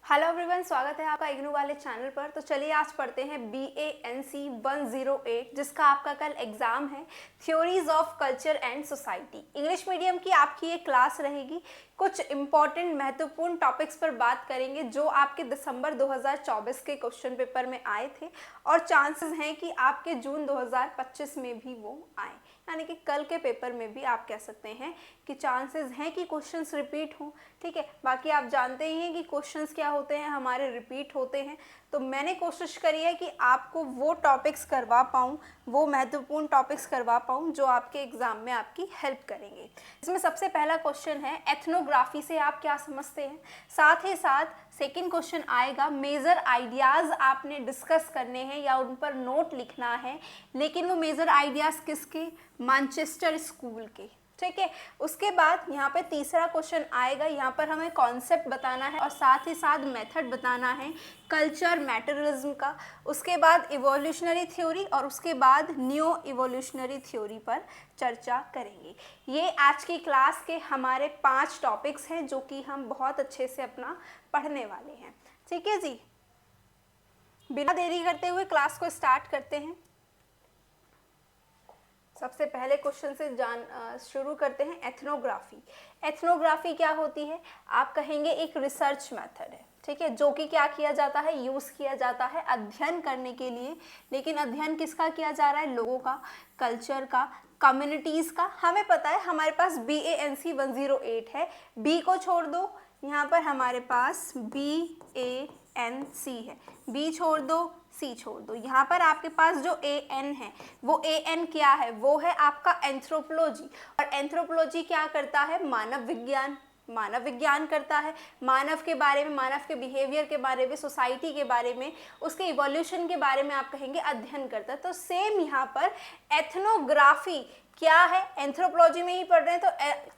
Hello everyone, स्वागत है आपका इग्नू वाले चैनल पर। तो चलिए आज पढ़ते हैं BANC 108 जिसका आपका कल एग्जाम है, theories of culture and society. English medium की आपकी ये क्लास रहेगी। कुछ इंपॉर्टेंट महत्वपूर्ण टॉपिक्स पर बात करेंगे जो आपके दिसंबर 2024 के क्वेश्चन पेपर में आए थे और चांसेस हैं कि आपके जून 2025 में भी वो आए, यानी कि कल के पेपर में भी आप कह सकते हैं कि चांसेस हैं कि क्वेश्चंस रिपीट हों। ठीक है, बाकी आप जानते ही हैं कि क्वेश्चंस क्या होते हैं, हमारे रिपीट होते हैं। तो मैंने कोशिश करी है कि आपको वो टॉपिक्स करवा पाऊँ, वो महत्वपूर्ण टॉपिक्स करवा पाऊँ जो आपके एग्जाम में आपकी हेल्प करेंगे। इसमें सबसे पहला क्वेश्चन है एथनोग्राफी से आप क्या समझते हैं। साथ ही साथ सेकंड क्वेश्चन आएगा मेजर आइडियाज़ आपने डिस्कस करने हैं या उन पर नोट लिखना है, लेकिन वो मेजर आइडियाज़ किसके, मैनचेस्टर स्कूल के। ठीक है, उसके बाद यहाँ पे तीसरा क्वेश्चन आएगा, यहाँ पर हमें कॉन्सेप्ट बताना है और साथ ही साथ मेथड बताना है कल्चर मैटरिज्म का। उसके बाद इवोल्यूशनरी थ्योरी और उसके बाद न्यू इवोल्यूशनरी थ्योरी पर चर्चा करेंगे। ये आज की क्लास के हमारे 5 टॉपिक्स हैं जो कि हम बहुत अच्छे से अपना पढ़ने वाले हैं। ठीक है जी, बिना देरी करते हुए क्लास को स्टार्ट करते हैं। सबसे पहले क्वेश्चन से शुरू करते हैं। एथनोग्राफी, एथनोग्राफी क्या होती है? आप कहेंगे एक रिसर्च मेथड है, ठीक है, जो कि क्या किया जाता है, यूज़ किया जाता है अध्ययन करने के लिए। लेकिन अध्ययन किसका किया जा रहा है? लोगों का, कल्चर का, कम्युनिटीज़ का। हमें पता है हमारे पास BANC 108 है, बी को छोड़ दो, यहाँ पर हमारे पास BANC है, बी छोड़ दो, सी छोड़ दो। यहाँ पर आपके पास जो AN है वो AN क्या है? वो है आपका एंथ्रोपोलॉजी। और एंथ्रोपोलॉजी क्या करता है? मानव विज्ञान, मानव विज्ञान करता है। मानव के बारे में, मानव के बिहेवियर के बारे में, सोसाइटी के बारे में, उसके इवोल्यूशन के बारे में आप कहेंगे अध्ययन करता है। तो सेम यहाँ पर एथनोग्राफी क्या है? एंथ्रोपोलॉजी में ही पढ़ रहे हैं तो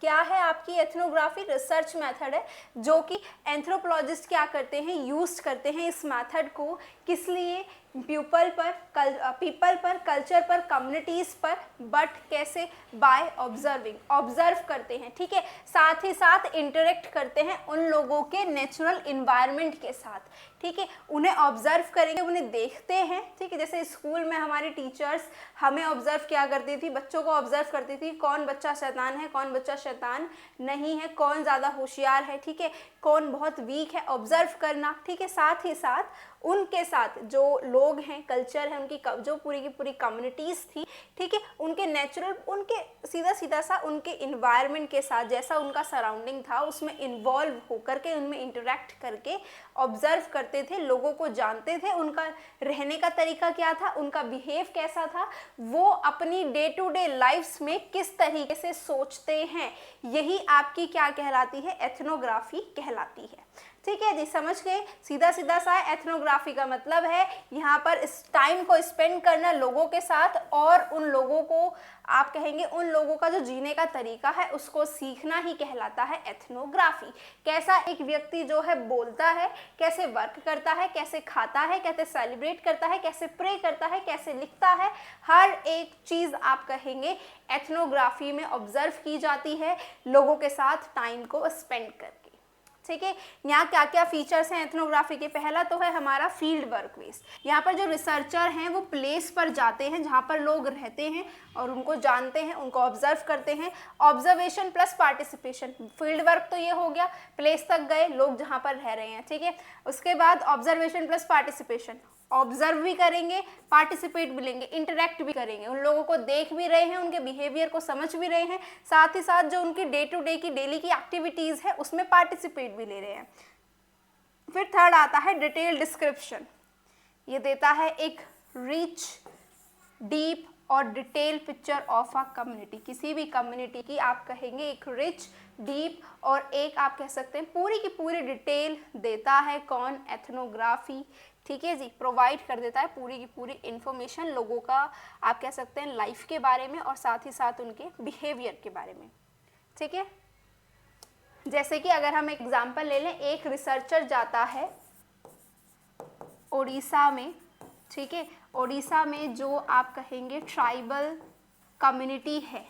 क्या है आपकी एथनोग्राफी? रिसर्च मेथड है जो कि एंथ्रोपोलॉजिस्ट क्या करते हैं, यूज करते हैं इस मेथड को। किस लिए? पीपल पर, कल्चर पर, कम्युनिटीज़ पर, बट कैसे? बाय ऑब्जर्विंग, ऑब्जर्व करते हैं। ठीक है, साथ ही साथ इंटरेक्ट करते हैं उन लोगों के नेचुरल इन्वायरमेंट के साथ। ठीक है, उन्हें ऑब्जर्व करेंगे, उन्हें देखते हैं। ठीक है, जैसे स्कूल में हमारी टीचर्स हमें ऑब्जर्व क्या करती थी, बच्चों को ऑब्जर्व करती थी, कौन बच्चा शैतान है, कौन बच्चा शैतान नहीं है, कौन ज़्यादा होशियार है, ठीक है, कौन बहुत वीक है, ऑब्जर्व करना। ठीक है, साथ ही साथ उनके साथ जो लोग हैं, कल्चर है, उनकी जो पूरी की पूरी कम्युनिटीज़ थी, ठीक है, उनके नेचुरल, उनके सीधा सीधा सा उनके इन्वायरमेंट के साथ, जैसा उनका सराउंडिंग था उसमें इन्वॉल्व होकर के, उनमें इंटरेक्ट करके ऑब्जर्व करते थे, लोगों को जानते थे, उनका रहने का तरीका क्या था, उनका बिहेव कैसा था, वो अपनी डे टू डे लाइफ्स में किस तरीके से सोचते हैं। यही आपकी क्या कहलाती है? एथनोग्राफी कहलाती है। ठीक है जी, समझ गए? सीधा सीधा सा एथनोग्राफी का मतलब है यहाँ पर इस टाइम को स्पेंड करना लोगों के साथ और उन लोगों को, आप कहेंगे उन लोगों का जो जीने का तरीका है उसको सीखना ही कहलाता है एथनोग्राफी। कैसा एक व्यक्ति जो है बोलता है, कैसे वर्क करता है, कैसे खाता है, कैसे सेलिब्रेट करता है, कैसे प्रे करता है, कैसे लिखता है, हर एक चीज़ आप कहेंगे एथनोग्राफी में ऑब्जर्व की जाती है लोगों के साथ टाइम को स्पेंड करके। ठीक है, यहाँ क्या क्या फीचर्स हैं एथनोग्राफी के? पहला तो है हमारा फील्ड वर्क बेस। यहाँ पर जो रिसर्चर हैं वो प्लेस पर जाते हैं जहाँ पर लोग रहते हैं और उनको जानते हैं, उनको ऑब्जर्व करते हैं। Observation plus participation, field work तो ये हो गया, प्लेस तक गए, लोग जहाँ पर रह रहे हैं। ठीक है, उसके बाद ऑब्जर्वेशन प्लस पार्टिसिपेशन, ऑब्जर्व भी करेंगे, पार्टिसिपेट भी लेंगे, इंटरेक्ट भी करेंगे, उन लोगों को देख भी रहे हैं, उनके बिहेवियर को समझ भी रहे हैं, साथ ही साथ जो उनकी डे टू डे की डेली की एक्टिविटीज़ है उसमें पार्टिसिपेट भी ले रहे हैं। फिर थर्ड आता है डिटेल डिस्क्रिप्शन। ये देता है एक रिच, डीप और detail picture of a community. किसी भी कम्युनिटी की आप कहेंगे एक रिच, डीप और एक आप कह सकते हैं पूरी की पूरी डिटेल देता है कौन? एथनोग्राफी। ठीक है जी, प्रोवाइड कर देता है पूरी की पूरी इंफॉर्मेशन लोगों का, आप कह सकते हैं लाइफ के बारे में और साथ ही साथ उनके बिहेवियर के बारे में। ठीक है, जैसे कि अगर हम एक एग्जांपल ले लें, एक रिसर्चर जाता है उड़ीसा में। ठीक है, उड़ीसा में जो आप कहेंगे ट्राइबल कम्युनिटी है,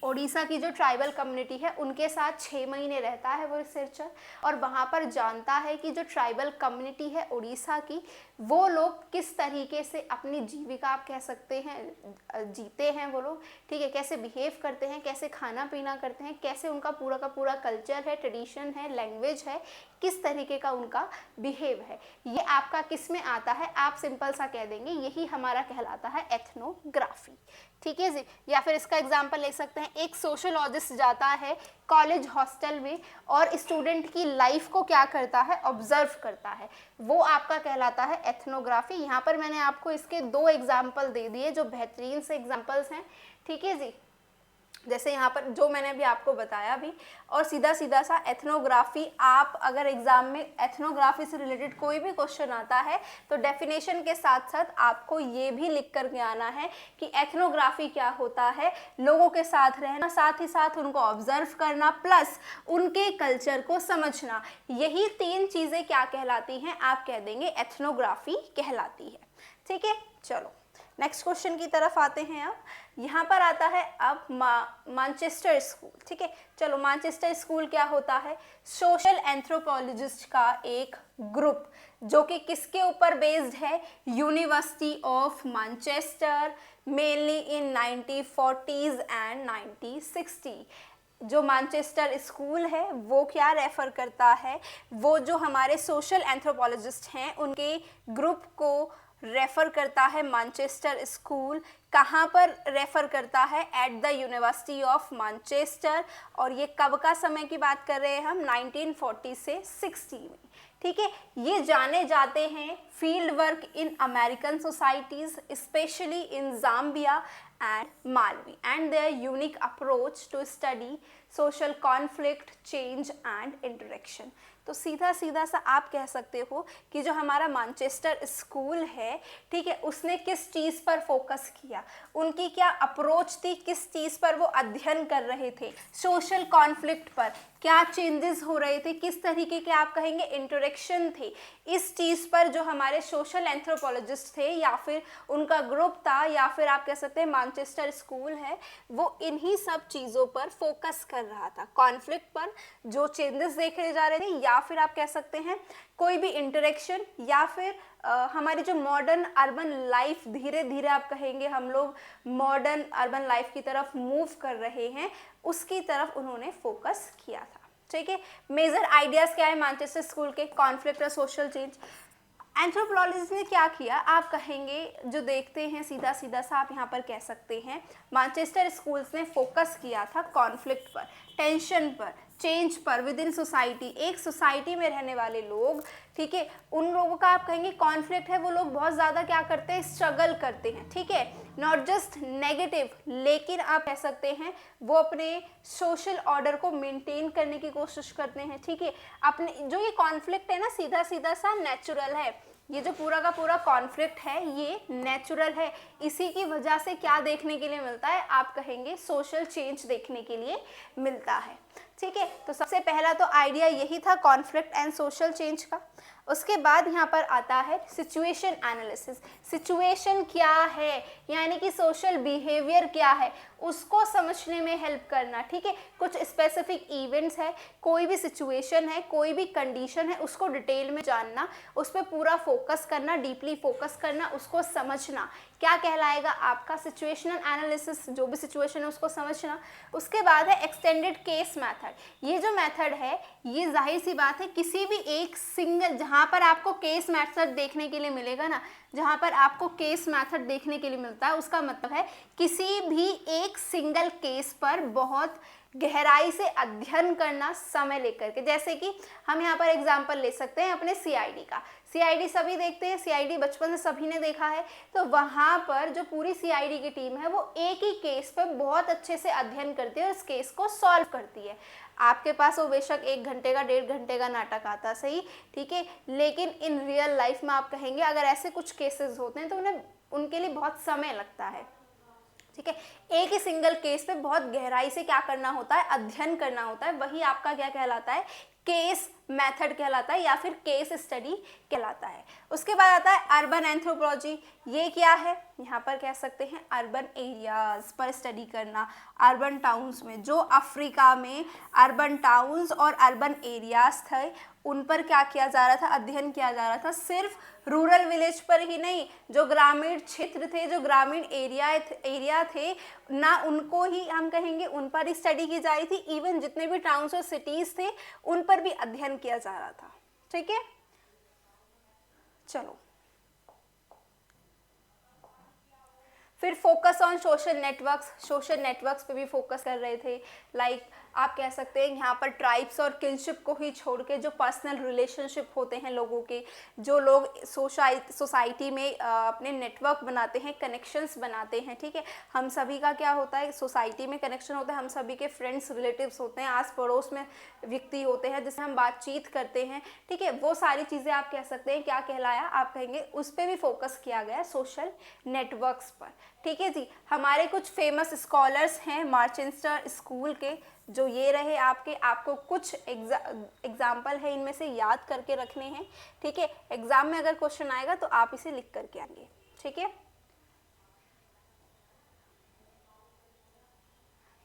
ओडिशा की जो ट्राइबल कम्युनिटी है उनके साथ 6 महीने रहता है वो रिसर्चर, और वहाँ पर जानता है कि जो ट्राइबल कम्युनिटी है ओडिशा की, वो लोग किस तरीके से अपनी जीविका आप कह सकते हैं जीते हैं वो लोग, ठीक है, कैसे बिहेव करते हैं, कैसे खाना पीना करते हैं, कैसे उनका पूरा का पूरा कल्चर है, ट्रेडिशन है, लैंग्वेज है, किस तरीके का उनका बिहेव है। ये आपका किस में आता है, आप सिंपल सा कह देंगे यही हमारा कहलाता है एथनोग्राफी, ठीक है जी। या फिर इसका एग्जांपल ले सकते हैं, एक सोशियोलॉजिस्ट जाता है कॉलेज हॉस्टल में और स्टूडेंट की लाइफ को क्या करता है, ऑब्जर्व करता है, वो आपका कहलाता है एथनोग्राफी। यहाँ पर मैंने आपको इसके 2 एग्जाम्पल दे दिए जो बेहतरीन से एग्जाम्पल्स हैं, ठीक है जी, जैसे यहाँ पर जो मैंने अभी आपको बताया भी। और सीधा सीधा सा एथनोग्राफी, आप अगर एग्जाम में एथनोग्राफी से रिलेटेड कोई भी क्वेश्चन आता है तो डेफिनेशन के साथ साथ आपको ये भी लिख कर के आना है कि एथनोग्राफी क्या होता है, लोगों के साथ रहना, साथ ही साथ उनको ऑब्जर्व करना, प्लस उनके कल्चर को समझना, यही 3 चीज़ें क्या कहलाती हैं, आप कह देंगे एथनोग्राफी कहलाती है, ठीक है। चलो नेक्स्ट क्वेश्चन की तरफ आते हैं। अब यहाँ पर आता है अब मैनचेस्टर स्कूल, ठीक है। चलो मैनचेस्टर स्कूल क्या होता है, सोशल एंथ्रोपोलॉजिस्ट का एक ग्रुप जो कि किसके ऊपर बेस्ड है, university of Manchester, mainly in 1940s and 1960। जो मैनचेस्टर स्कूल है वो क्या रेफर करता है, वो जो हमारे सोशल एंथ्रोपोलॉजिस्ट हैं उनके ग्रुप को रेफर करता है मैनचेस्टर स्कूल। कहाँ पर रेफर करता है, at the university of Manchester, और ये कब का समय की बात कर रहे हैं हम, 1940 से 60 में, ठीक है। ये जाने जाते हैं field work in American societies, specially in Zambia and Malawi, and their unique approach to study social conflict, change and interaction. तो सीधा सीधा सा आप कह सकते हो कि जो हमारा मैनचेस्टर स्कूल है, ठीक है, उसने किस चीज़ पर फोकस किया, उनकी क्या अप्रोच थी, किस चीज़ पर वो अध्ययन कर रहे थे, सोशल कॉन्फ्लिक्ट पर क्या चेंजेस हो रहे थे, किस तरीके के आप कहेंगे इंटरेक्शन थे, इस चीज़ पर जो हमारे सोशल एंथ्रोपोलॉजिस्ट थे या फिर उनका ग्रुप था या फिर आप कह सकते हैं मैनचेस्टर स्कूल है, वो इन्हीं सब चीज़ों पर फोकस कर रहा था, कॉन्फ्लिक्ट पर जो चेंजेस देखे जा रहे थे, या फिर आप कह सकते हैं कोई भी इंटरेक्शन, या फिर हमारी जो मॉडर्न अर्बन लाइफ, धीरे धीरे आप कहेंगे हम लोग मॉडर्न अर्बन लाइफ की तरफ मूव कर रहे हैं, उसकी तरफ उन्होंने फोकस किया था, ठीक है। मेजर आइडियाज क्या है मैनचेस्टर स्कूल के, कॉन्फ्लिक्ट और सोशल चेंज। एंथ्रोपोलॉजिस्ट ने क्या किया, आप कहेंगे जो देखते हैं सीधा सीधा सा आप यहाँ पर कह सकते हैं, मैनचेस्टर स्कूल्स ने फोकस किया था कॉन्फ्लिक्ट पर, टेंशन पर, चेंज पर विद इन सोसाइटी। एक सोसाइटी में रहने वाले लोग, ठीक है, उन लोगों का आप कहेंगे कॉन्फ्लिक्ट है, वो लोग बहुत ज़्यादा क्या करते हैं, स्ट्रगल करते हैं, ठीक है, नॉट जस्ट नेगेटिव, लेकिन आप कह सकते हैं वो अपने सोशल ऑर्डर को मेंटेन करने की कोशिश करते हैं, ठीक है। अपने जो ये कॉन्फ्लिक्ट है ना, सीधा सीधा सा नेचुरल है, ये जो पूरा का पूरा कॉन्फ्लिक्ट है ये नेचुरल है, इसी की वजह से क्या देखने के लिए मिलता है, आप कहेंगे सोशल चेंज देखने के लिए मिलता है, ठीक है। तो सबसे पहला तो आइडिया यही था कॉन्फ्लिक्ट एंड सोशल चेंज का। उसके बाद यहाँ पर आता है सिचुएशन एनालिसिस। सिचुएशन क्या है, यानी कि सोशल बिहेवियर क्या है, उसको समझने में हेल्प करना, ठीक है। कुछ स्पेसिफिक इवेंट्स है, कोई भी सिचुएशन है, कोई भी कंडीशन है, उसको डिटेल में जानना, उस पर पूरा फोकस करना, डीपली फोकस करना, उसको समझना, क्या कहलाएगा आपका सिचुएशनल एनालिसिस, जो भी सिचुएशन है उसको समझना। उसके बाद है एक्सटेंडेड केस मेथड। ये जो मेथड है ये जाहिर सी बात है किसी भी एक सिंगल, जहाँ पर आपको केस मेथड देखने के लिए मिलेगा ना, जहाँ पर आपको केस मेथड देखने के लिए मिलता है, उसका मतलब है किसी भी एक सिंगल केस पर बहुत गहराई से अध्ययन करना समय लेकर के। जैसे कि हम यहाँ पर एग्जाम्पल ले सकते हैं अपने सीआईडी का। सीआईडी सभी देखते हैं, सीआईडी बचपन से सभी ने देखा है, तो वहाँ पर जो पूरी सीआईडी की टीम है वो एक ही केस पर बहुत अच्छे से अध्ययन करती है और इस केस को सॉल्व करती है। आपके पास वो बेशक 1 घंटे का 1.5 घंटे का नाटक आता सही, ठीक है, लेकिन इन रियल लाइफ में आप कहेंगे अगर ऐसे कुछ केसेस होते हैं तो उन्हें उनके लिए बहुत समय लगता है, ठीक है। एक ही सिंगल केस पे बहुत गहराई से क्या करना होता है, अध्ययन करना होता है, वही आपका क्या कहलाता है, केस मेथड कहलाता है या फिर केस स्टडी कहलाता है। उसके बाद आता है अर्बन एंथ्रोपोलॉजी। ये क्या है, यहाँ पर कह सकते हैं अर्बन एरियाज पर स्टडी करना, अर्बन टाउन्स में, जो अफ्रीका में अर्बन टाउन्स और अर्बन एरियाज थे उन पर क्या किया जा रहा था, अध्ययन किया जा रहा था। सिर्फ रूरल विलेज पर ही नहीं, जो ग्रामीण क्षेत्र थे, जो ग्रामीण एरिया थे ना, उनको ही हम कहेंगे उन पर ही स्टडी की जा रही थी। इवन जितने भी टाउन्स और सिटीज थे उन पर भी अध्ययन किया जा रहा था। ठीक है, चलो फिर फोकस ऑन सोशल नेटवर्क्स पे भी फोकस कर रहे थे। लाइक आप कह सकते हैं यहाँ पर ट्राइब्स और किनशिप को ही छोड़ के जो पर्सनल रिलेशनशिप होते हैं लोगों के, जो लोग सोसाइटी में अपने नेटवर्क बनाते हैं, कनेक्शंस बनाते हैं। ठीक है, हम सभी का क्या होता है, सोसाइटी में कनेक्शन होता है, हम सभी के फ्रेंड्स रिलेटिव्स होते हैं, आस पड़ोस में व्यक्ति होते हैं जिससे हम बातचीत करते हैं। ठीक है, वो सारी चीज़ें आप कह सकते हैं क्या कहलाया, आप कहेंगे उस पर भी फोकस किया गया सोशल नेटवर्क्स पर। ठीक है जी, हमारे कुछ फेमस स्कॉलर्स हैं मार्चेस्टर स्कूल के, जो ये रहे आपको कुछ एग्जाम्पल है इनमें से याद करके रखने हैं। ठीक है, एग्जाम में अगर क्वेश्चन आएगा तो आप इसे लिख करके आएंगे। ठीक है,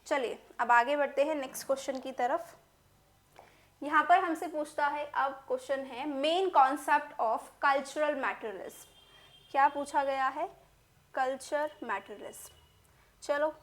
चलिए अब आगे बढ़ते हैं नेक्स्ट क्वेश्चन की तरफ। यहाँ पर हमसे पूछता है, अब क्वेश्चन है main concept of cultural materialism. क्या पूछा गया है, कल्चर मैटेरियलिज्म। चलो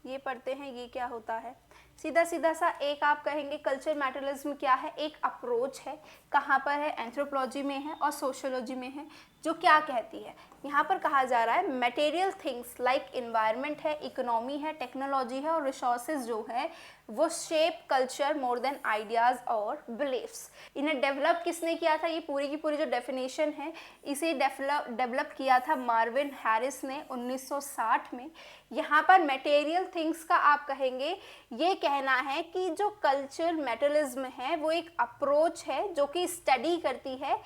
ये पढ़ते हैं, ये क्या होता है। सीधा सीधा सा एक आप कहेंगे कल्चर मैटेरियलिज्म क्या है, एक अप्रोच है। कहाँ पर है, एंथ्रोपोलॉजी में है और सोशियोलॉजी में है। जो क्या कहती है, यहाँ पर कहा जा रहा है मटेरियल थिंग्स लाइक इन्वायरमेंट है, इकोनॉमी है, टेक्नोलॉजी है और रिसोर्सेज जो है वो shape culture more than ideas और बिलीफ्स। इन्हें डेवलप किसने किया था, ये पूरी की पूरी जो डेफिनेशन है इसे डेवलप किया था मार्विन हैरिस ने 1960 में। यहाँ पर मटेरियल थिंग्स का आप कहेंगे ये कहना है कि जो कल्चर मैटेरियलिज्म है वो एक अप्रोच है जो कि स्टडी करती है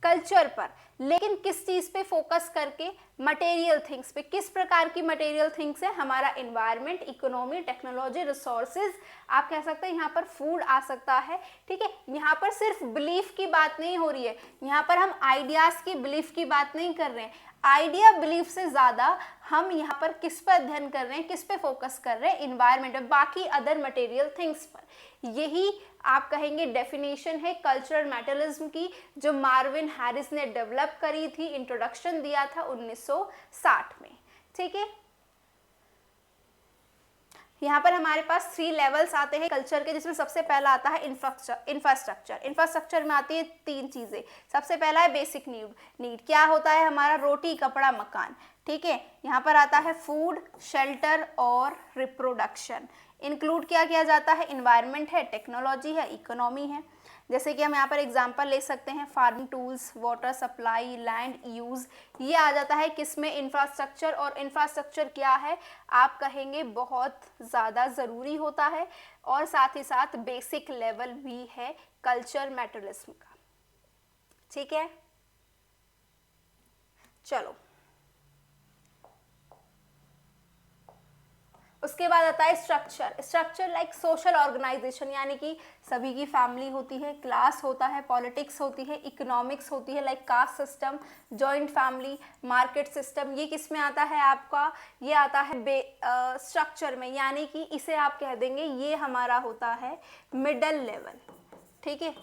कल्चर पर, लेकिन किस चीज़ पे फोकस करके, मटेरियल थिंग्स पे। किस प्रकार की मटेरियल थिंग्स है, हमारा इन्वायरमेंट, इकोनॉमी, टेक्नोलॉजी, रिसोर्सेज, आप कह सकते हैं यहाँ पर फूड आ सकता है। ठीक है, यहाँ पर सिर्फ बिलीफ की बात नहीं हो रही है, यहाँ पर हम आइडियाज़ की, बिलीफ की बात नहीं कर रहे हैं। आइडिया बिलीफ से ज़्यादा हम यहाँ पर किस पर अध्ययन कर रहे हैं, किस पे फोकस कर रहे हैं, इन्वायरमेंट और बाकी अदर मटेरियल थिंग्स पर। यही आप कहेंगे डेफिनेशन है कल्चरल मैटेरियलिज्म की, जो मार्विन हैरिस ने डेवलप करी थी, इंट्रोडक्शन दिया था 1960 में। ठीक है, यहाँ पर हमारे पास 3 लेवल्स आते हैं कल्चर के, जिसमें सबसे पहला आता है इंफ्रास्ट्रक्चर में आती है 3 चीज़ें। सबसे पहला है बेसिक नीड। क्या होता है हमारा, रोटी, कपड़ा, मकान। ठीक है, यहाँ पर आता है फूड, शेल्टर और रिप्रोडक्शन। इंक्लूड क्या किया जाता है, इन्वायरमेंट है, टेक्नोलॉजी है, इकोनॉमी है। जैसे कि हम यहाँ पर एग्जांपल ले सकते हैं, farming tools, water supply, land use, ये आ जाता है किसमें, इंफ्रास्ट्रक्चर। और इंफ्रास्ट्रक्चर क्या है, आप कहेंगे बहुत ज़्यादा ज़रूरी होता है और साथ ही साथ बेसिक लेवल भी है कल्चर मैटेरियलिज्म का। ठीक है, चलो उसके बाद आता है स्ट्रक्चर लाइक सोशल ऑर्गेनाइजेशन, यानी कि सभी की फैमिली होती है, क्लास होता है, पॉलिटिक्स होती है, इकोनॉमिक्स होती है like caste system, joint family, market system. ये किस में आता है आपका, ये आता है स्ट्रक्चर में, यानी कि इसे आप कह देंगे ये हमारा होता है मिडल लेवल। ठीक है,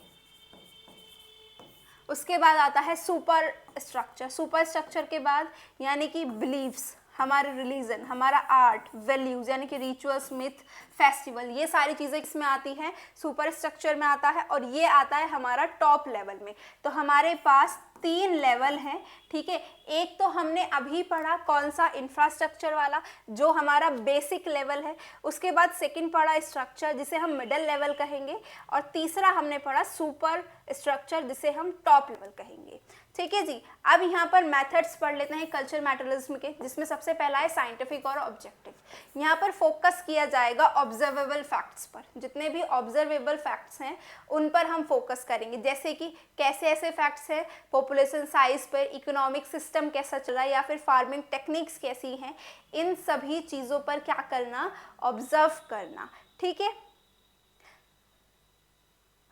उसके बाद आता है सुपर स्ट्रक्चर के बाद यानी कि बिलीव्स, हमारे रिलीजन, हमारा आर्ट, वैल्यूज यानी कि रिचुअल्स, मिथ, फेस्टिवल, ये सारी चीज़ें इसमें आती हैं, सुपर स्ट्रक्चर में आता है। और ये आता है हमारा टॉप लेवल में। तो हमारे पास 3 लेवल हैं। ठीक है, एक तो हमने अभी पढ़ा कौन सा, इंफ्रास्ट्रक्चर वाला, जो हमारा बेसिक लेवल है। उसके बाद सेकंड पढ़ा स्ट्रक्चर, जिसे हम मिडल लेवल कहेंगे। और तीसरा हमने पढ़ा सुपर स्ट्रक्चर, जिसे हम टॉप लेवल कहेंगे। ठीक है जी, अब यहाँ पर मेथड्स पढ़ लेते हैं कल्चर मैटेरियलिज्म के, जिसमें सबसे पहला है साइंटिफिक और ऑब्जेक्टिव। यहाँ पर फोकस किया जाएगा ऑब्जर्वेबल फैक्ट्स पर। जितने भी ऑब्जर्वेबल फैक्ट्स हैं उन पर हम फोकस करेंगे, जैसे कि कैसे ऐसे फैक्ट्स हैं, पॉपुलेशन साइज पर, इकोनॉमिक सिस्टम कैसा चल रहा है, या फिर फार्मिंग टेक्निक्स कैसी हैं, इन सभी चीज़ों पर क्या करना, ऑब्जर्व करना। ठीक है,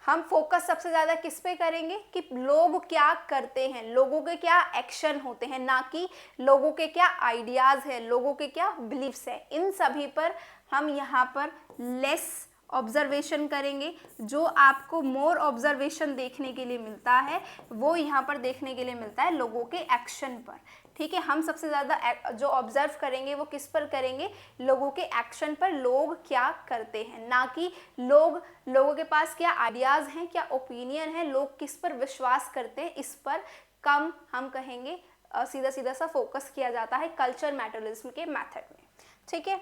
हम फोकस सबसे ज्यादा किस पे करेंगे कि लोग क्या करते हैं, लोगों के क्या एक्शन होते हैं, ना कि लोगों के क्या आइडियाज हैं, लोगों के क्या बिलीफ्स हैं। इन सभी पर हम यहाँ पर लेस ऑब्जर्वेशन करेंगे। जो आपको मोर ऑब्जर्वेशन देखने के लिए मिलता है वो यहाँ पर देखने के लिए मिलता है लोगों के एक्शन पर। ठीक है, हम सबसे ज़्यादा जो ऑब्जर्व करेंगे वो किस पर करेंगे, लोगों के एक्शन पर, लोग क्या करते हैं, ना कि लोगों के पास क्या आइडियाज़ हैं, क्या ओपिनियन है, लोग किस पर विश्वास करते हैं, इस पर कम हम कहेंगे सीधा सीधा सा फोकस किया जाता है कल्चर मैटरिज्म के मेथड में। ठीक है,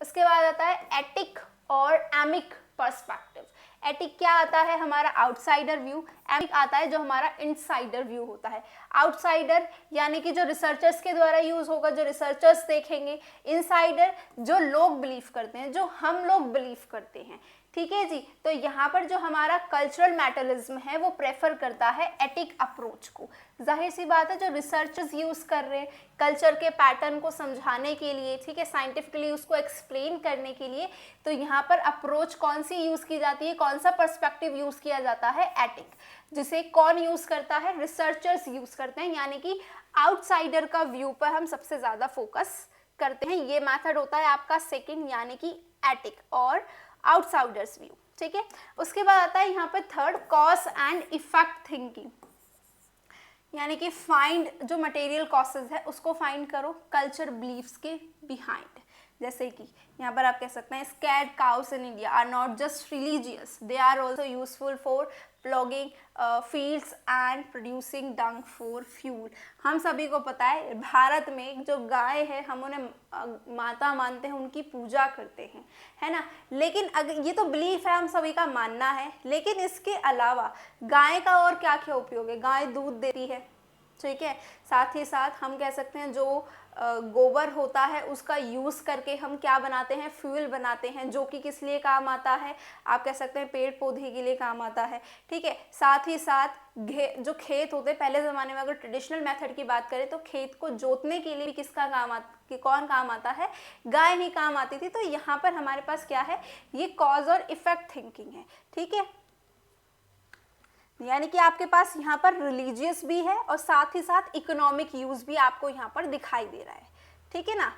उसके बाद आता है एटिक और एमिक पर्सपेक्टिव। एटिक क्या आता है, हमारा आउटसाइडर व्यू। एमिक आता है जो हमारा इनसाइडर व्यू होता है। आउटसाइडर यानी कि जो रिसर्चर्स के द्वारा यूज होगा, जो रिसर्चर्स देखेंगे। इनसाइडर जो लोग बिलीव करते हैं, जो हम लोग बिलीव करते हैं। ठीक है जी, तो यहाँ पर जो हमारा कल्चरल मैटरिज्म है वो प्रेफर करता है एटिक अप्रोच को। जाहिर सी बात है, जो रिसर्चर्स यूज कर रहे हैं कल्चर के पैटर्न को समझाने के लिए, ठीक है, साइंटिफिकली उसको एक्सप्लेन करने के लिए, तो यहाँ पर अप्रोच कौन सी यूज की जाती है, कौन सा पर्सपेक्टिव यूज किया जाता है, एटिक। जिसे कौन यूज करता है, रिसर्चर्स यूज करते हैं, यानी कि आउटसाइडर का व्यू पर हम सबसे ज्यादा फोकस करते हैं। ये मेथड होता है आपका सेकेंड, यानी कि एटिक और आउटसाइडर्स व्यू। ठीक है, उसके बाद आता है यहाँ पे third, cause and effect thinking, यानी कि फाइंड जो मटेरियल कॉसेज है उसको फाइंड करो कल्चर बिलीफ्स के बिहाइंड। जैसे कि यहाँ पर आप कह सकते हैं sacred cows in India are not just religious, they are also useful for ploughing fields and producing dung for fuel. हम सभी को पता है भारत में जो गाय है हम उन्हें माता मानते हैं, उनकी पूजा करते हैं, है ना। लेकिन अगर ये तो बिलीफ है, हम सभी का मानना है, लेकिन इसके अलावा गाय का और क्या क्या उपयोग है। गाय दूध देती है, ठीक है, साथ ही साथ हम कह सकते हैं जो गोबर होता है उसका यूज़ करके हम क्या बनाते हैं, फ्यूल बनाते हैं, जो कि किस लिए काम आता है, आप कह सकते हैं पेड़ पौधे के लिए काम आता है। ठीक है, साथ ही साथ जो खेत होते हैं पहले ज़माने में, अगर ट्रेडिशनल मेथड की बात करें तो खेत को जोतने के लिए भी किसका काम कौन काम आता है, गाय ही काम आती थी। तो यहाँ पर हमारे पास क्या है, ये कॉज और इफेक्ट थिंकिंग है। ठीक है, यानी कि आपके पास यहाँ पर रिलीजियस भी है और साथ ही साथ इकोनॉमिक यूज भी आपको यहाँ पर दिखाई दे रहा है। ठीक है ना,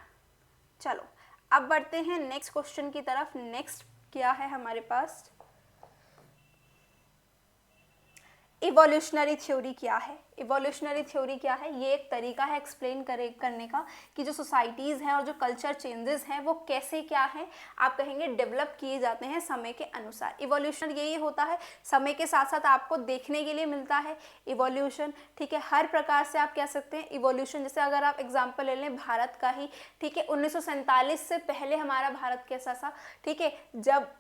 चलो अब बढ़ते हैं नेक्स्ट क्वेश्चन की तरफ। नेक्स्ट क्या है हमारे पास, इवोल्यूशनरी थ्योरी क्या है। इवोल्यूशनरी थ्योरी क्या है, ये एक तरीका है एक्सप्लेन करने का कि जो सोसाइटीज़ हैं और जो कल्चर चेंजेस हैं वो कैसे क्या हैं, आप कहेंगे डेवलप किए जाते हैं समय के अनुसार। इवोल्यूशन यही होता है, समय के साथ साथ आपको देखने के लिए मिलता है इवोल्यूशन। ठीक है, हर प्रकार से आप कह सकते हैं इवोल्यूशन। जैसे अगर आप एग्जाम्पल ले लें भारत का ही, ठीक है, 1947 से पहले हमारा भारत कैसा था। ठीक है, जब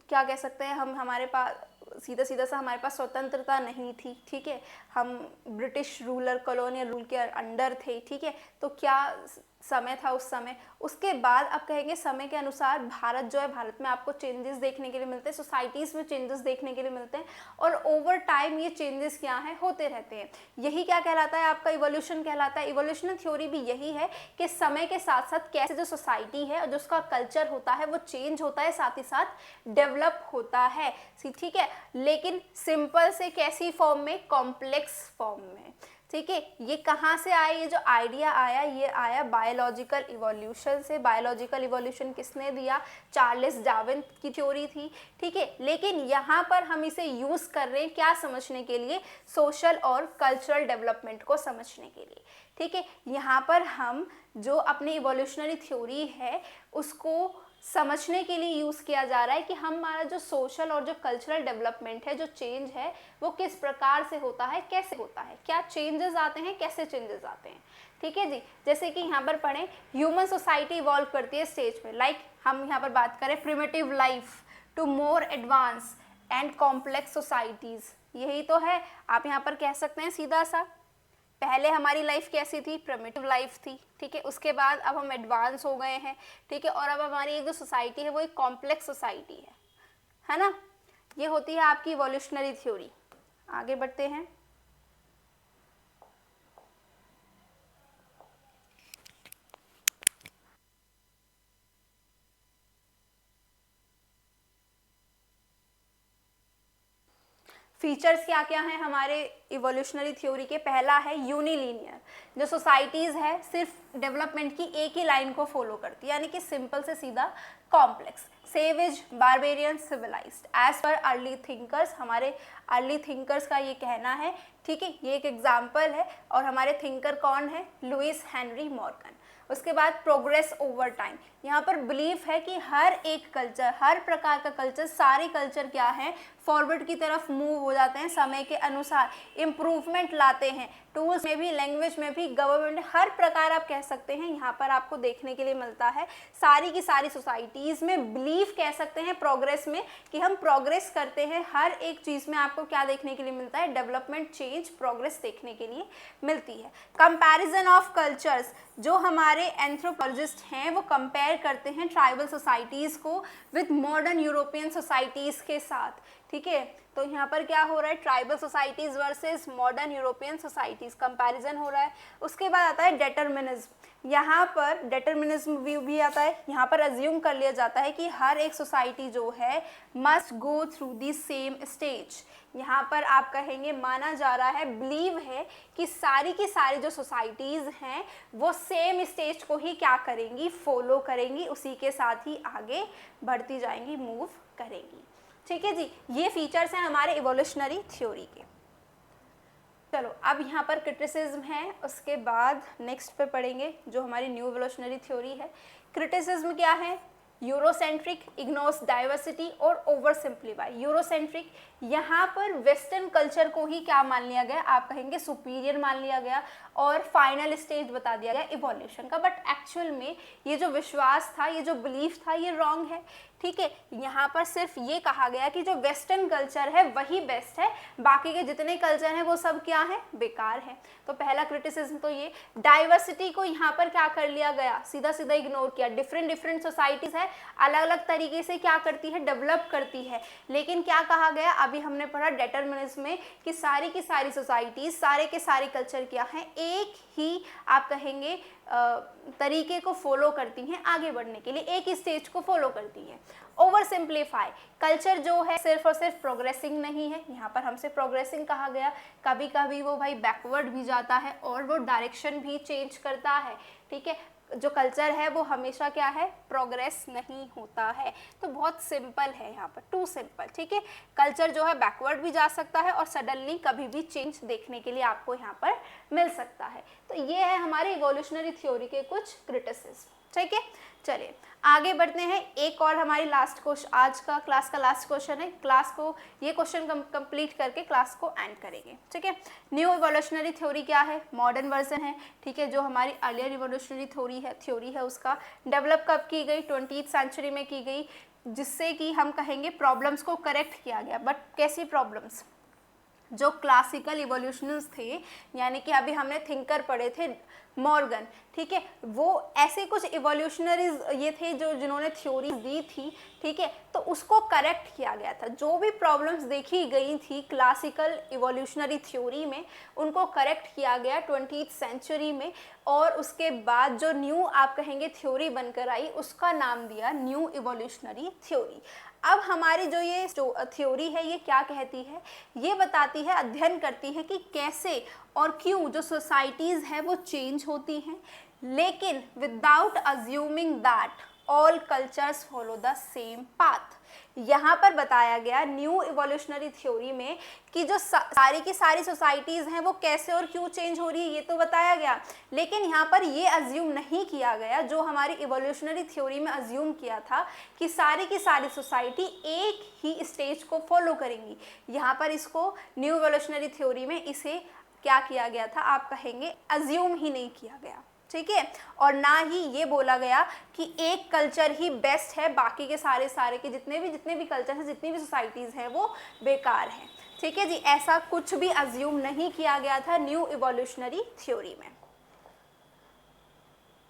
क्या कह सकते हैं हम, हमारे पास सीधा सीधा सा हमारे पास स्वतंत्रता नहीं थी। ठीक है, हम ब्रिटिश रूलर कॉलोनियल रूल के अंडर थे। ठीक है, तो क्या समय था उस समय। उसके बाद आप कहेंगे समय के अनुसार भारत जो है, भारत में आपको चेंजेस देखने के लिए मिलते हैं, सोसाइटीज़ में चेंजेस देखने के लिए मिलते हैं, और ओवर टाइम ये चेंजेस क्या हैं, होते रहते हैं। यही क्या कहलाता है, आपका इवोल्यूशन कहलाता है। इवोल्यूशनल थ्योरी भी यही है कि समय के साथ साथ कैसे जो सोसाइटी है और जो उसका कल्चर होता है वो चेंज होता है, साथ ही साथ डेवलप होता है। ठीक है, लेकिन सिंपल से कैसी फॉर्म में, कॉम्प्लेक्स फॉर्म में। ठीक है, ये कहाँ से आया, ये जो आइडिया आया, ये आया बायोलॉजिकल इवोल्यूशन से। बायोलॉजिकल इवोल्यूशन किसने दिया, चार्ल्स डार्विन की थ्योरी थी। ठीक है, लेकिन यहाँ पर हम इसे यूज़ कर रहे हैं क्या समझने के लिए, सोशल और कल्चरल डेवलपमेंट को समझने के लिए। ठीक है, यहाँ पर हम जो अपनी इवोल्यूशनरी थ्योरी है उसको समझने के लिए यूज़ किया जा रहा है कि हमारा जो सोशल और जो कल्चरल डेवलपमेंट है, जो चेंज है, वो किस प्रकार से होता है, कैसे होता है, क्या चेंजेस आते हैं, कैसे चेंजेस आते हैं। ठीक है जी, जैसे कि यहाँ पर पढ़ें, ह्यूमन सोसाइटी इवॉल्व करती है स्टेज में, लाइक हम यहाँ पर बात करें primitive life to more advance and complex societies, यही तो है। आप यहाँ पर कह सकते हैं सीधा सा, पहले हमारी लाइफ कैसी थी, प्रिमिटिव लाइफ थी। ठीक है, उसके बाद अब हम एडवांस हो गए हैं। ठीक है, और अब हमारी एक जो सोसाइटी है वो एक कॉम्प्लेक्स सोसाइटी है ना। ये होती है आपकी इवोल्यूशनरी थ्योरी। आगे बढ़ते हैं। फीचर्स क्या क्या हैं हमारे इवोल्यूशनरी थ्योरी के? पहला है यूनिलीनियर, जो सोसाइटीज़ है सिर्फ डेवलपमेंट की एक ही लाइन को फॉलो करती है, यानी कि सिंपल से सीधा complex. Savage, barbarian, civilised age पर अर्ली थिंकर्स, हमारे अर्ली थिंकर्स का ये कहना है, ठीक है, ये एक एग्जाम्पल है। और हमारे थिंकर कौन है? Lewis Henry Morgan. उसके बाद प्रोग्रेस ओवर टाइम, यहाँ पर बिलीफ है कि हर एक कल्चर, हर प्रकार का कल्चर, सारे कल्चर क्या है, फॉरवर्ड की तरफ मूव हो जाते हैं, समय के अनुसार इम्प्रूवमेंट लाते हैं, टूल्स में भी, लैंग्वेज में भी, गवर्नमेंट, हर प्रकार आप कह सकते हैं यहाँ पर आपको देखने के लिए मिलता है। सारी की सारी सोसाइटीज़ में बिलीफ कह सकते हैं प्रोग्रेस में, कि हम प्रोग्रेस करते हैं, हर एक चीज़ में आपको क्या देखने के लिए मिलता है? डेवलपमेंट, चेंज, प्रोग्रेस देखने के लिए मिलती है। कंपैरिजन ऑफ कल्चर्स, जो हमारे एंथ्रोपोलॉजिस्ट हैं वो कंपेयर करते हैं ट्राइबल सोसाइटीज़ को विद मॉडर्न यूरोपियन सोसाइटीज़ के साथ, ठीक है। तो यहाँ पर क्या हो रहा है? Tribal societies versus modern European societies, comparison हो रहा है। उसके बाद आता है डिटर्मिनिज्म, यहाँ पर डिटर्मिनिज्म व्यू भी आता है। यहाँ पर अज्यूम कर लिया जाता है कि हर एक सोसाइटी जो है must go through the same stage. यहाँ पर आप कहेंगे, माना जा रहा है, बिलीव है कि सारी की सारी जो सोसाइटीज़ हैं वो सेम स्टेज को ही क्या करेंगी? फॉलो करेंगी, उसी के साथ ही आगे बढ़ती जाएंगी, मूव करेंगी, ठीक है जी। ये फीचर्स हैं हमारे इवोल्यूशनरी थ्योरी के। चलो अब यहाँ पर क्रिटिसिज्म है, उसके बाद नेक्स्ट पे पढ़ेंगे जो हमारी न्यू इवोल्यूशनरी थ्योरी है। क्रिटिसिज्म क्या है? यूरोसेंट्रिक, इग्नोर्स डाइवर्सिटी और ओवर सिंप्लीफाई। यूरोसेंट्रिक, यहाँ पर वेस्टर्न कल्चर को ही क्या मान लिया गया? आप कहेंगे सुपीरियर मान लिया गया, और फाइनल स्टेज बता दिया गया इवोल्यूशन का। बट एक्चुअल में ये जो विश्वास था, ये जो बिलीफ था, ये रॉन्ग है, ठीक है। यहाँ पर सिर्फ ये कहा गया कि जो वेस्टर्न कल्चर है वही बेस्ट है, बाकी के जितने कल्चर हैं वो सब क्या है? बेकार है। तो पहला क्रिटिसिज्म तो ये। डाइवर्सिटी को यहाँ पर क्या कर लिया गया? सीधा सीधा इग्नोर किया। डिफरेंट सोसाइटीज़ है, अलग अलग तरीके से क्या करती है? डेवलप करती है। लेकिन क्या कहा गया? अभी हमने पढ़ा डिटर्मिनिज्म में कि सारी की सारी सोसाइटीज़, सारे के सारे कल्चर क्या हैं? एक ही आप कहेंगे तरीके को फॉलो करती हैं आगे बढ़ने के लिए, एक ही स्टेज को फॉलो करती हैं। ओवर सिंप्लीफाई, कल्चर जो है सिर्फ और सिर्फ प्रोग्रेसिंग नहीं है, यहाँ पर हमसे प्रोग्रेसिंग कहा गया, कभी कभी वो भाई बैकवर्ड भी जाता है और वो डायरेक्शन भी चेंज करता है, ठीक है। जो कल्चर है वो हमेशा क्या है? प्रोग्रेस नहीं होता है। तो बहुत सिंपल है यहाँ पर, टू सिंपल, ठीक है। कल्चर जो है बैकवर्ड भी जा सकता है और सडनली कभी भी चेंज देखने के लिए आपको यहाँ पर मिल सकता है। तो ये है हमारे इवोल्यूशनरी थ्योरी के कुछ क्रिटिसिज्म, ठीक है। चलिए आगे बढ़ते हैं। एक और हमारी लास्ट क्वेश्चन, आज का क्लास का लास्ट क्वेश्चन है। क्लास को ये क्वेश्चन कंप्लीट करके क्लास को एंड करेंगे, ठीक है। न्यू इवोल्यूशनरी थ्योरी क्या है? मॉडर्न वर्जन है, ठीक है। जो हमारी अर्लियर इवोल्यूशनरी थ्योरी है उसका डेवलप कब की गई? 20th सेंचुरी में की गई, जिससे कि हम कहेंगे प्रॉब्लम्स को करेक्ट किया गया। बट कैसी प्रॉब्लम्स? जो क्लासिकल इवोल्यूशनर्स थे, यानी कि अभी हमने थिंकर पढ़े थे मॉर्गन, ठीक है, वो ऐसे कुछ इवोल्यूशनरीज ये थे जो जिन्होंने थ्योरी दी थी, ठीक है। तो उसको करेक्ट किया गया था। जो भी प्रॉब्लम्स देखी गई थी क्लासिकल इवोल्यूशनरी थ्योरी में, उनको करेक्ट किया गया 20th सेंचुरी में। और उसके बाद जो न्यू आप कहेंगे थ्योरी बनकर आई, उसका नाम दिया न्यू इवोल्यूशनरी थ्योरी। अब हमारी जो ये थ्योरी है ये क्या कहती है? ये बताती है, अध्ययन करती है कि कैसे और क्यों जो सोसाइटीज़ है वो चेंज होती हैं, लेकिन without assuming that all cultures follow the same path. यहाँ पर बताया गया न्यू इवोल्यूशनरी थ्योरी में कि जो सारी की सारी सोसाइटीज़ हैं वो कैसे और क्यों चेंज हो रही है, ये तो बताया गया। लेकिन यहाँ पर ये अज्यूम नहीं किया गया जो हमारी इवोल्यूशनरी थ्योरी में अज्यूम किया था कि सारी की सारी सोसाइटी एक ही स्टेज को फॉलो करेंगी। यहाँ पर इसको न्यू इवोल्यूशनरी थ्योरी में इसे क्या किया गया था? आप कहेंगे अज्यूम ही नहीं किया गया, ठीक है। और ना ही ये बोला गया कि एक कल्चर ही बेस्ट है, बाकी के सारे के जितने भी कल्चर हैं, जितनी भी सोसाइटीज़ हैं वो बेकार हैं, ठीक है जी। ऐसा कुछ भी अज्यूम नहीं किया गया था न्यू इवोल्यूशनरी थ्योरी में।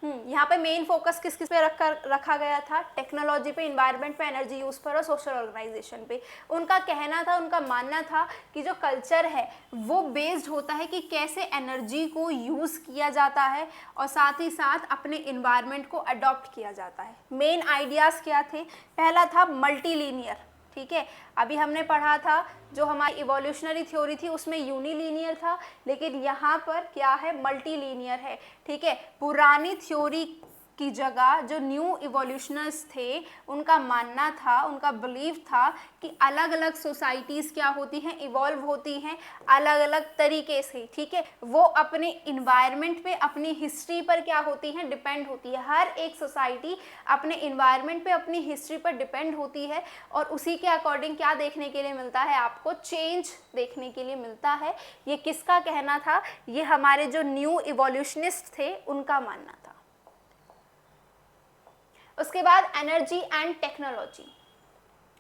यहाँ पे मेन फोकस किस पे रखा गया था? टेक्नोलॉजी पे, इन्वायरमेंट पे, एनर्जी यूज़ पर और सोशल ऑर्गेनाइजेशन पे। उनका कहना था, उनका मानना था कि जो कल्चर है वो बेस्ड होता है कि कैसे एनर्जी को यूज़ किया जाता है और साथ ही साथ अपने इन्वायरमेंट को अडॉप्ट किया जाता है। मेन आइडियाज़ क्या थे? पहला था मल्टीलीनियर, ठीक है, अभी हमने पढ़ा था जो हमारी इवोल्यूशनरी थ्योरी थी उसमें यूनिलीनियर था, लेकिन यहाँ पर क्या है, मल्टीलीनियर है। ठीक है, पुरानी थ्योरी की जगह जो न्यू इवोल्यूशनर्स थे उनका मानना था, उनका बिलीव था कि अलग अलग सोसाइटीज़ क्या होती हैं, इवॉल्व होती हैं अलग अलग तरीके से। ठीक है, वो अपने इन्वायरमेंट पे, अपनी हिस्ट्री पर क्या होती हैं, डिपेंड होती है। हर एक सोसाइटी अपने इन्वायरमेंट पे, अपनी हिस्ट्री पर डिपेंड होती है और उसी के अकॉर्डिंग क्या देखने के लिए मिलता है, आपको चेंज देखने के लिए मिलता है। ये किसका कहना था, ये हमारे जो न्यू इवोल्यूशनिस्ट थे उनका मानना था। उसके बाद एनर्जी एंड टेक्नोलॉजी।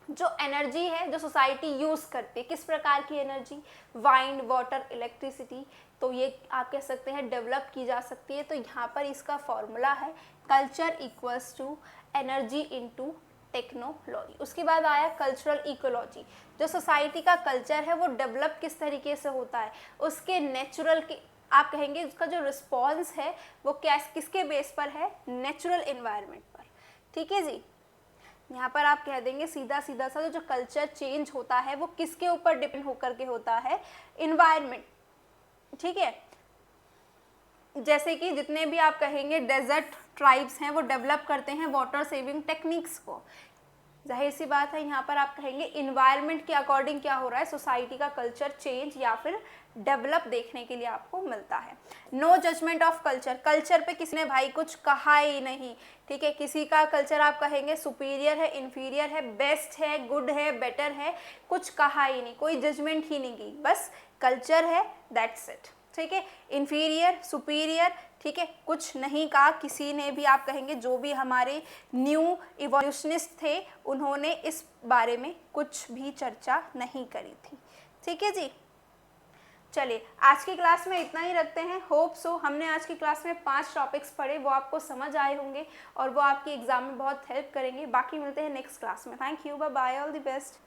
जो एनर्जी है जो सोसाइटी यूज़ करती है, किस प्रकार की एनर्जी, वाइंड, वाटर, इलेक्ट्रिसिटी, तो ये आप कह सकते हैं डेवलप की जा सकती है। तो यहाँ पर इसका फॉर्मूला है culture equals to energy into technology. उसके बाद आया कल्चरल इकोलॉजी। जो सोसाइटी का कल्चर है वो डेवलप किस तरीके से होता है, उसके नेचुरल के, आप कहेंगे उसका जो रिस्पॉन्स है वो किसके बेस पर है, नेचुरल इन्वायरमेंट पर। ठीक है जी, यहाँ पर आप कह देंगे सीधा सीधा सा जो कल्चर चेंज होता है वो किसके ऊपर डिपेंड होकर के होता है, इन्वायरमेंट। ठीक है, जैसे कि जितने भी आप कहेंगे डेजर्ट ट्राइब्स हैं वो डेवलप करते हैं वाटर सेविंग टेक्निक्स को। जाहिर सी बात है यहाँ पर आप कहेंगे इन्वायरमेंट के अकॉर्डिंग क्या हो रहा है, सोसाइटी का कल्चर चेंज या फिर डेवलप देखने के लिए आपको मिलता है। No judgement of culture, culture पे किसी ने भाई कुछ कहा ही नहीं। ठीक है, किसी का कल्चर आप कहेंगे सुपीरियर है, इन्फीरियर है, बेस्ट है, गुड है, बेटर है, कुछ कहा ही नहीं, कोई जजमेंट ही नहीं की, बस कल्चर है, दैट्स इट। ठीक है, इन्फीरियर, सुपीरियर, ठीक है, कुछ नहीं कहा किसी ने भी। आप कहेंगे जो भी हमारे न्यू इवोल्यूशनिस्ट थे उन्होंने इस बारे में कुछ भी चर्चा नहीं करी थी। ठीक है जी, चलिए आज की क्लास में इतना ही रखते हैं। होप सो हमने आज की क्लास में 5 टॉपिक्स पढ़े, वो आपको समझ आए होंगे और वो आपकी एग्जाम में बहुत हेल्प करेंगे। बाकी मिलते हैं नेक्स्ट क्लास में। Thank you, bye bye, all the best.